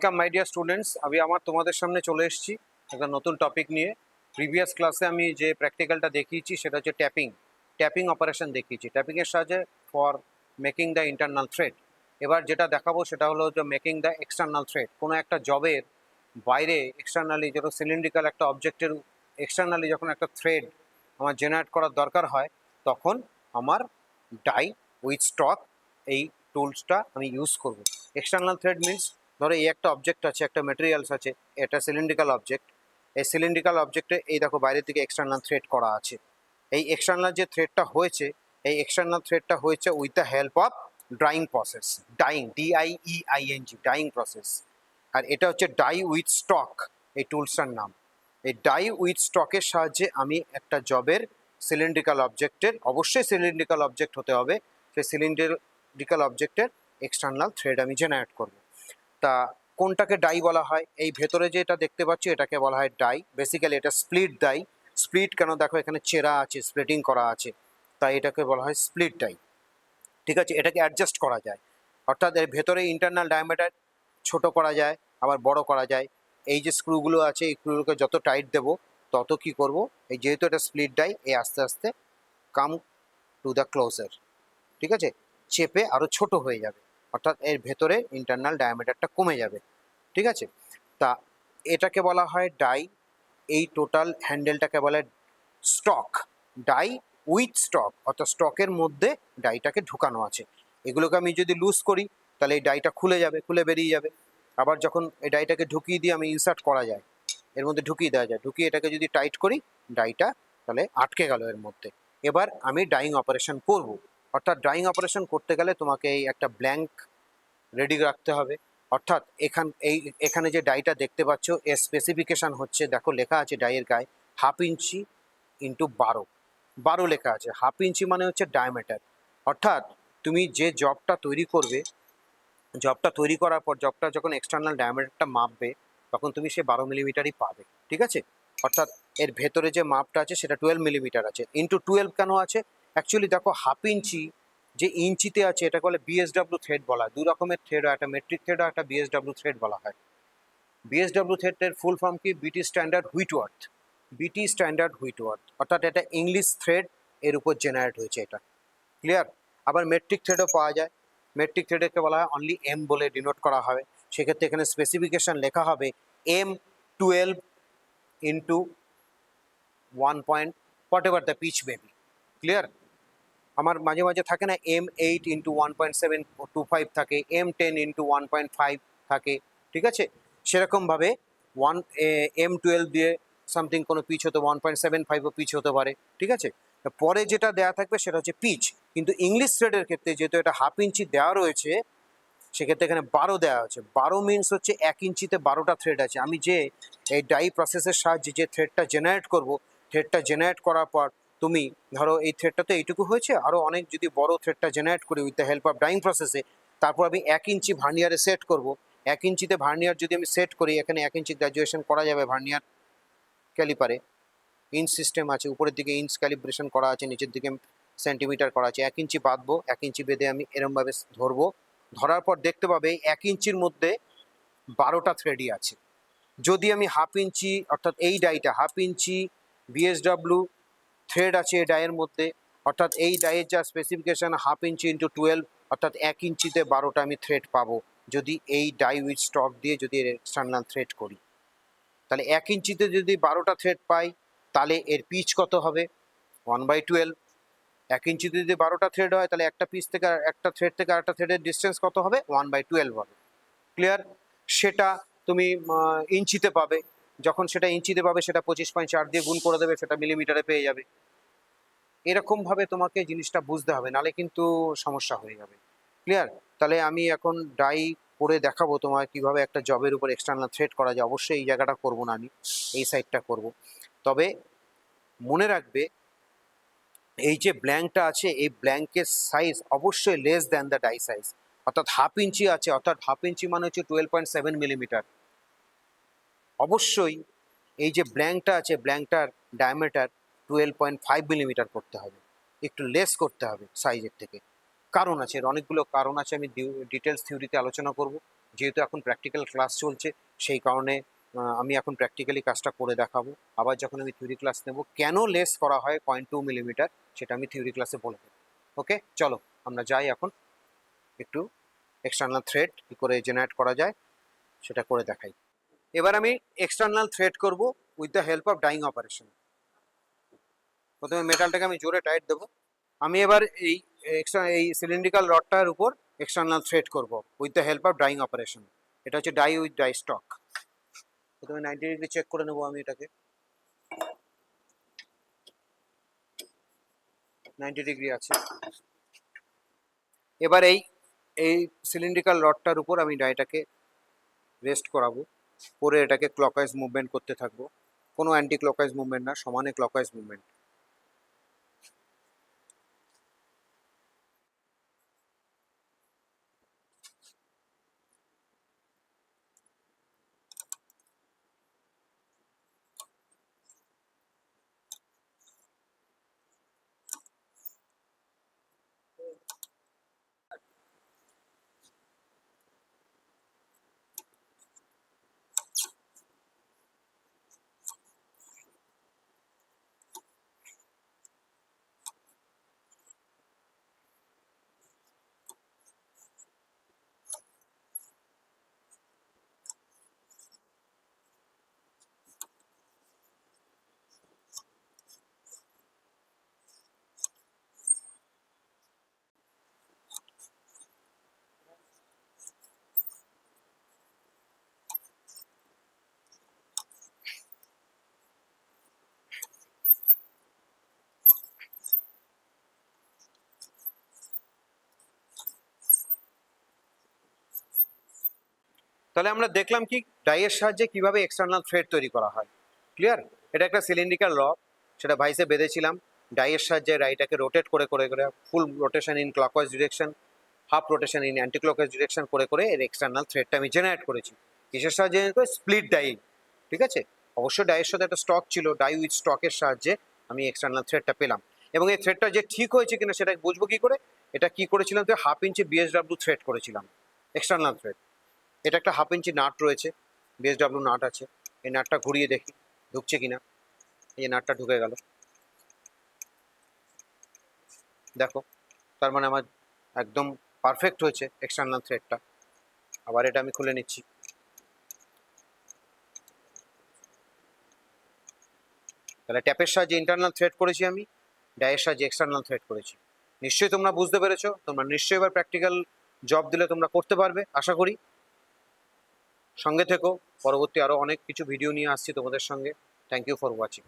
Welcome my dear students. আমি তোমাদের সামনে চলে এসেছি একটা নতুন টপিক নিয়ে। প্রিভিয়াস ক্লাসে আমি যে প্র্যাকটিক্যালটা দেখিয়েছি সেটা হচ্ছে ট্যাপিং অপারেশন দেখিয়েছি, ট্যাপিংয়ের সাহায্যে for making the internal thread. এবার যেটা দেখাবো সেটা হলো যে মেকিং দ্য এক্সটার্নাল থ্রেড। কোনো একটা জবের বাইরে এক্সটার্নালি, যেটা সিলিন্ড্রিক্যাল একটা অবজেক্টের এক্সটার্নালি যখন একটা থ্রেড আমার জেনারেট করার দরকার হয়, তখন আমার ডাই উইথ স্টক এই টুলসটা আমি ইউজ করব। এক্সটার্নাল থ্রেড মিনস, ধরো এই একটা অবজেক্ট আছে, একটা মেটেরিয়ালস আছে, এটা সিলিন্ড্রিক্যাল অবজেক্ট। এই সিলিন্ড্রিক্যাল অবজেক্টে এই দেখো বাইরের দিকে এক্সটার্নাল থ্রেড করা আছে। এই এক্সটার্নাল যে থ্রেডটা হয়েছে, এই এক্সটার্নাল থ্রেডটা হয়েছে with the help of drying process. DIEING dyeing process. আর এটা হচ্ছে ডাই উইথ স্টক এই টুলসটার নাম। এই ডাই উইথ স্টকের সাহায্যে আমি একটা জবের সিলিন্ড্রিক্যাল অবজেক্টের, অবশ্যই সিলিন্ড্রিক্যাল অবজেক্ট হতে হবে, সেই সিলিন্ড্রিক্যাল অবজেক্টের এক্সটার্নাল থ্রেড আমি জেনারেট করব। তা কোনটাকে ডাই বলা হয়? এই ভেতরে যেটা দেখতে পাচ্ছি এটাকে বলা হয় ডাই। বেসিক্যালি এটা স্প্লিট ডাই। স্প্লিট কেন, দেখো এখানে চেরা আছে, স্প্লিটিং করা আছে, তাই এটাকে বলা হয় স্প্লিট ডাই। ঠিক আছে, এটাকে অ্যাডজাস্ট করা যায়, অর্থাৎ এর ভেতরে ইন্টারনাল ডায়ামিটার ছোট করা যায়, আবার বড় করা যায়। এই যে স্ক্রুগুলো আছে, এই স্ক্রুগুলোকে যত টাইট দেবো তত কি করব, এই যেহেতু এটা স্প্লিট ডাই, এই আস্তে আস্তে কাম টু দ্য ক্লোজার, ঠিক আছে, চেপে আরও ছোট হয়ে যাবে, অর্থাৎ এর ভেতরে ইন্টারনাল ডায়ামিটারটা কমে যাবে। ঠিক আছে, তা এটাকে বলা হয় ডাই। এই টোটাল হ্যান্ডেলটাকে বলে স্টক। ডাই উইথ স্টক, অর্থাৎ স্টকের মধ্যে ডাইটাকে ঢুকানো আছে। এগুলোকে আমি যদি লুজ করি তাহলে এই ডাইটা খুলে যাবে, খুলে বেরিয়ে যাবে। আবার যখন এই ডাইটাকে ঢুকিয়ে দিয়ে আমি ইনসার্ট করা যায়, এর মধ্যে ঢুকিয়ে দেওয়া যায়, ঢুকিয়ে এটাকে যদি টাইট করি, ডাইটা তাহলে আটকে গেল এর মধ্যে। এবার আমি ডাইং অপারেশন করব। অর্থাৎ ডাইং অপারেশন করতে গেলে তোমাকে এই একটা ব্ল্যাঙ্ক রেডি রাখতে হবে। অর্থাৎ এখানে যে ডাইটা দেখতে পাচ্ছ, এর স্পেসিফিকেশান হচ্ছে, দেখো লেখা আছে ডাইয়ের গায়ে 1/2 ইঞ্চি ইন্টু 12 লেখা আছে। 1/2 ইঞ্চি মানে হচ্ছে ডায়ামিটার। অর্থাৎ তুমি যে জবটা তৈরি করবে, জবটা তৈরি করার পর জবটা যখন এক্সটার্নাল ডায়ামিটারটা মাপবে, তখন তুমি সে 12 মিলিমিটারই পাবে। ঠিক আছে, অর্থাৎ এর ভেতরে যে মাপটা আছে সেটা 12 মিলিমিটার আছে। ইন্টু 12 কেন আছে? অ্যাকচুয়ালি দেখো 1/2 ইঞ্চি যে ইঞ্চিতে আছে, এটা বলে বিএসডব্লিউ থ্রেড বলা হয়। দু রকমের থ্রেড হয়, একটা মেট্রিক থ্রেড আর একটা বিএসডব্লিউ থ্রেড বলা হয়। বিএসডব্লিউ থ্রেডের ফুল ফর্ম কি? বিটি স্ট্যান্ডার্ড হুইটওয়ার্থ। বিটি স্ট্যান্ডার্ড হুইটওয়ার্থ, অর্থাৎ এটা ইংলিশ থ্রেড, এর উপর জেনারেট হয়েছে এটা। ক্লিয়ার? আবার মেট্রিক থ্রেডও পাওয়া যায়। মেট্রিক থ্রেডকে বলা হয় অনলি এম বলে ডিনোট করা হবে। সেক্ষেত্রে এখানে স্পেসিফিকেশান লেখা হবে M12 into 1 point whatever the pitch baby. Clear? আমার মাঝে মাঝে থাকে না, M8 ইন্টু 1.725 থাকে, M10 ইন্টু 1.5 থাকে। ঠিক আছে, সেরকমভাবে M12 দিয়ে সামথিং কোনো পিচ হতে 1.75ও পিচ হতে পারে। ঠিক আছে, পরে যেটা দেওয়া থাকবে সেটা হচ্ছে পিচ। কিন্তু ইংলিশ থ্রেডের ক্ষেত্রে যেহেতু এটা 1/2 ইঞ্চি দেওয়া রয়েছে, সেক্ষেত্রে এখানে 12 দেওয়া আছে। 12 মিনস হচ্ছে 1 ইঞ্চিতে 12টা থ্রেড আছে। আমি যে এই ডাই প্রসেসের সাহায্যে যে থ্রেডটা জেনারেট করব, থ্রেডটা জেনারেট করার পর তুমি ধরো এই থ্রেডটা তো এইটুকু হয়েছে, আরও অনেক যদি বড় থ্রেডটা জেনারেট করি with the help of dying প্রসেসে, তারপর আমি 1 ইঞ্চি ভার্নিয়ারে সেট করব। 1 ইঞ্চিতে ভার্নিয়ার যদি আমি সেট করি, এখানে 1 ইঞ্চি গ্র্যাজুয়েশন করা যাবে ভার্নিয়ার ক্যালিপারে। ইঞ্চ সিস্টেম আছে, উপরের দিকে ইঞ্চ ক্যালিব্রেশন করা আছে, নিচের দিকে সেন্টিমিটার করা আছে। 1 ইঞ্চি বাঁধবো, 1 ইঞ্চি বেঁধে আমি এরমভাবে ধরবো। ধরার পর দেখতে পাবে 1 ইঞ্চির মধ্যে 12টা থ্রেডই আছে। যদি আমি 1/2 ইঞ্চি, অর্থাৎ এই ডাইটা 1/2 ইঞ্চি বিএসডব্লিউ থ্রেড আছে এই ডাইয়ের মধ্যে, অর্থাৎ এই ডাইয়ের যা স্পেসিফিকেশান 1/2 ইঞ্চি ইন্টু 12, অর্থাৎ 1 ইঞ্চিতে 12টা আমি থ্রেড পাবো যদি এই ডাই উইথ স্টক দিয়ে যদি এর এক্সটার্নাল থ্রেড করি। তাহলে 1 ইঞ্চিতে যদি 12টা থ্রেড পাই, তাহলে এর পিচ কত হবে? 1/12। 1 ইঞ্চিতে যদি 12টা থ্রেড হয়, তাহলে একটা পিচ থেকে একটা থ্রেড থেকে আরেকটা থ্রেডের ডিস্টেন্স কত হবে? 1/12 হবে। ক্লিয়ার? সেটা তুমি ইঞ্চিতে পাবে। যখন সেটা ইঞ্চিতে পাবে, সেটা 25.4 দিয়ে গুণ করে দেবে, সেটা মিলিমিটারে পেয়ে যাবে। এরকমভাবে তোমাকে জিনিসটা বুঝতে হবে, নাহলে কিন্তু সমস্যা হয়ে যাবে। ক্লিয়ার? তাহলে আমি এখন ডাই করে দেখাবো তোমার কিভাবে একটা জবের উপর এক্সটার্নাল থ্রেড করা যায়। অবশ্যই এই জায়গাটা করবো না, আমি এই সাইডটা করব। তবে মনে রাখবে, এই যে ব্ল্যাঙ্কটা আছে, এই ব্ল্যাঙ্কের সাইজ অবশ্যই less than the die size. অর্থাৎ 1/2 ইঞ্চি আছে, অর্থাৎ 1/2 ইঞ্চি মানে হচ্ছে 12.7 মিলিমিটার। অবশ্যই এই যে ব্ল্যাঙ্কটা আছে, ব্ল্যাঙ্কটার ডায়ামিটার 12.5 মিলিমিটার করতে হবে, একটু লেস করতে হবে সাইজের থেকে। কারণ আছে, এর অনেকগুলো কারণ আছে, আমি ডিটেলস থিওরিতে আলোচনা করব। যেহেতু এখন প্র্যাকটিক্যাল ক্লাস চলছে সেই কারণে আমি এখন প্র্যাকটিক্যালি কাজটা করে দেখাবো। আবার যখন আমি থিওরি ক্লাস নেব, কেন লেস করা হয় 0.2 মিলিমিটার সেটা আমি থিওরি ক্লাসে বলে দেবো। ওকে, চলো আমরা যাই এখন একটু এক্সটার্নাল থ্রেড কী করে জেনারেট করা যায় সেটা করে দেখাই। এবার আমি এক্সটার্নাল থ্রেড করব with the help of dying operation. প্রথমে মেটালটাকে আমি জোরে টাইট দেবো। আমি এবার এই সিলিন্ড্রিক্যাল রডটার উপর এক্সটার্নাল থ্রেড করব with the help of dying operation. এটা হচ্ছে ডাই উইথ ডাই স্টক। প্রথমে 90 ডিগ্রি চেক করে নেবো আমি এটাকে। 90 ডিগ্রি আছে। এবার এই সিলিন্ড্রিক্যাল রডটার উপর আমি ডাইটাকে রেস্ট করাবো, করে এটাকে ক্লকওয়াইজ মুভমেন্ট করতে থাকবো। কোনো অ্যান্টি ক্লকওয়াইজ মুভমেন্ট না, সমানে ক্লকওয়াইজ মুভমেন্ট। তাহলে আমরা দেখলাম কি ডাইয়ের সাহায্যে কিভাবে এক্সটার্নাল থ্রেড তৈরি করা হয়। ক্লিয়ার? এটা একটা সিলিন্ড্রিক্যাল রড, সেটা ভাইসে বেঁধেছিলাম। ডাইয়ের সাহায্যে ডাইটাকে রোটেট করে করে করে ফুল rotation in clockwise direction, half rotation in anti clockwise direction করে করে এর এক্সটার্নাল থ্রেডটা আমি জেনারেট করেছি। কিসের সাহায্যে? Split die. ঠিক আছে, অবশ্যই ডাইয়ের সাথে একটা স্টক ছিল, ডাই উইথ স্টকের সাহায্যে আমি এক্সটার্নাল থ্রেডটা পেলাম। এবং এই থ্রেডটা যে ঠিক হয়েছে কিনা সেটা বুঝবো কি করে? এটা কি করেছিলাম, তো 1/2 ইঞ্চি বিএসডব্লিউ থ্রেড করেছিলাম, এক্সটার্নাল থ্রেড। এটা একটা 1/2 ইঞ্চি নাট রয়েছে, বিএসডব্লিউ নাট আছে। এই নাটটা ঘুরিয়ে দেখি ঢুকছে কিনা। এই নাটটা ঢুকে গেল, দেখো। তার মানে আমার একদম পারফেক্ট হয়েছে এক্সটার্নাল থ্রেডটা। আবার এটা আমি খুলে নিচ্ছি। তাহলে ট্যাপের সাহায্যে ইন্টারনাল থ্রেড করেছি আমি, ডাইয়ের সাহায্যে এক্সটার্নাল থ্রেড করেছি। নিশ্চয়ই তোমরা বুঝতে পেরেছো। তোমরা নিশ্চয়ই এবার প্র্যাকটিক্যাল জব দিলে তোমরা করতে পারবে আশা করি। সঙ্গে থেকো, পরবর্তী আরও অনেক কিছু ভিডিও নিয়ে আসছি তোমাদের সঙ্গে। Thank you for watching.